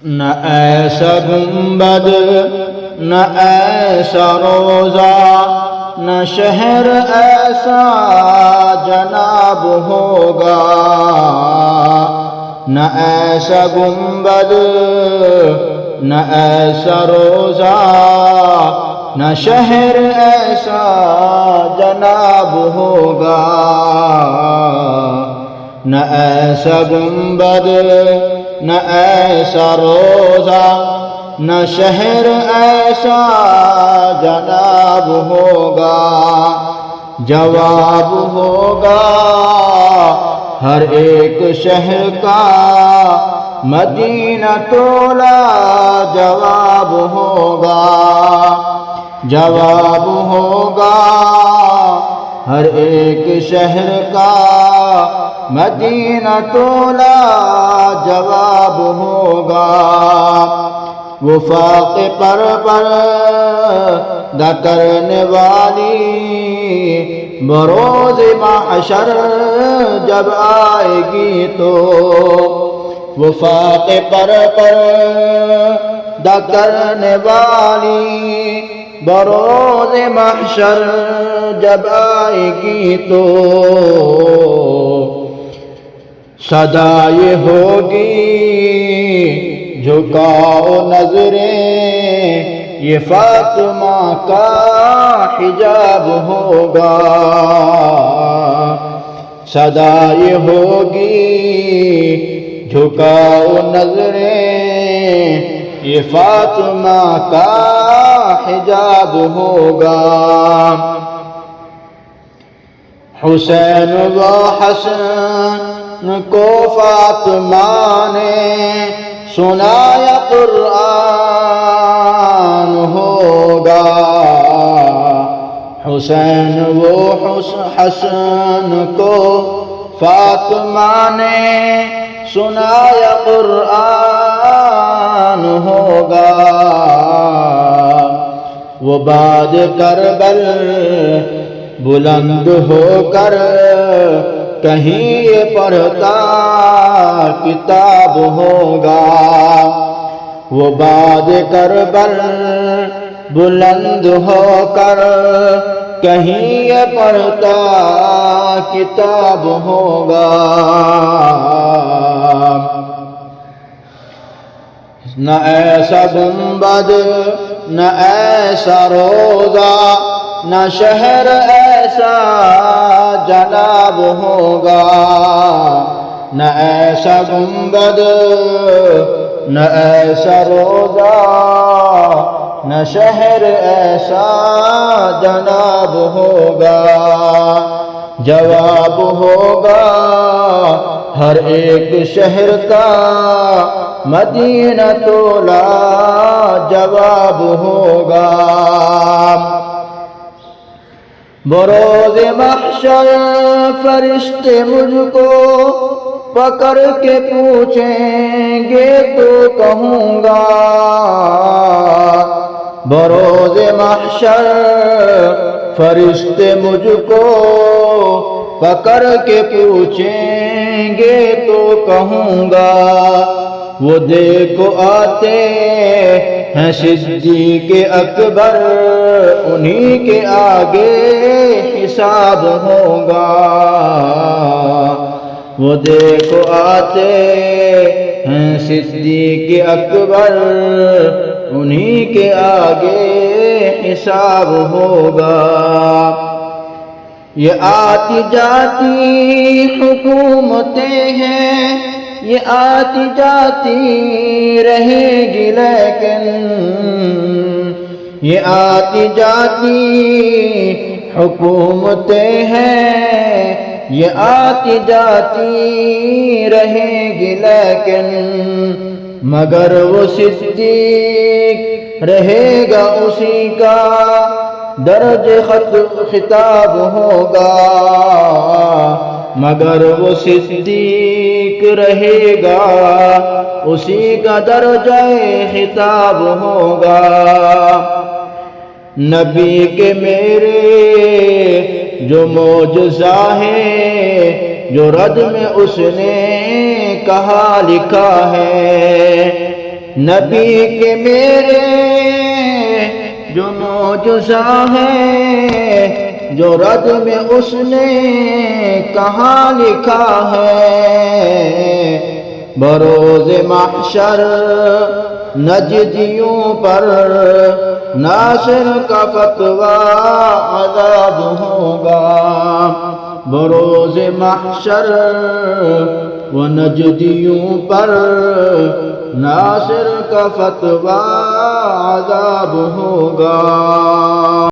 نہ ایسا گنبد نہ ایسا روزہ نہ شہر ایسا جناب ہوگا، نہ ایسا گنبد نہ ایسا روزہ نہ شہر ایسا جناب ہوگا، نہ ایسا گنبد نہ ایسا روزہ نہ شہر ایسا جناب ہوگا، جواب ہوگا ہر ایک شہر کا مدینہ تولا جواب ہوگا، جواب ہوگا ہر ایک شہر کا مدینہ تولا جواب ہوگا، وفاق پر پردہ کرنے والی بروز محشر جب آئے گی تو، وفاق پر پردہ کرنے والی بروز محشر جب آئے گی تو صدا یہ ہوگی جھکاؤ نظریں یہ فاطمہ کا حجاب ہوگا، صدا یہ ہوگی جھکاؤ نظریں یہ فاطمہ کا حجاب ہوگا، حسین و حسن کو فاطمہ نے سنایا قرآن ہوگا، حسین و حسن کو فاطمہ نے سنایا قرآن ہوگا، وہ بعد کربل بلند ہو کر کہیں یہ پڑھتا کتاب ہوگا، وہ بعد کربل بلند ہو کر کہیں یہ پڑھتا کتاب ہوگا، نہ ایسا گنبد نہ ایسا روزہ نہ شہر ایسا جناب ہوگا، نہ ایسا گنبد نہ ایسا روزہ نہ شہر ایسا جناب ہوگا، جواب ہوگا ہر ایک شہر کا مدینہ تولا جواب ہوگا، بروز محشر فرشتے مجھ کو پکڑ کے پوچھیں گے تو کہوں گا، بروز محشر فرشتے مجھ کو پکڑ کے پوچھیں گے تو کہوں گا، وہ دیکھو آتے ہیں صدیق اکبر انہی کے آگے حساب ہوگا، وہ دیکھو آتے ہیں صدیق اکبر انہی کے آگے حساب ہوگا، یہ آتی جاتی حکومتیں ہیں یہ آتی جاتی رہے گی لیکن، یہ آتی جاتی حکومتیں ہیں یہ آتی جاتی رہے گی لیکن، مگر وہ صدیق رہے گا اسی کا درج خطاب ہوگا، مگر وہ صدیق رہے گا اسی کا درجہ خطاب ہوگا، نبی کے میرے جو معجزہ ہے جو رد میں اس نے کہا لکھا ہے، نبی کے میرے جو معجزہ ہے جو رد میں اس نے کہاں لکھا ہے، بروز محشر نجدیوں پر ناصر کا فتویٰ عذاب ہوگا، بروز محشر و نجدیوں پر ناصر کا فتویٰ عذاب ہوگا۔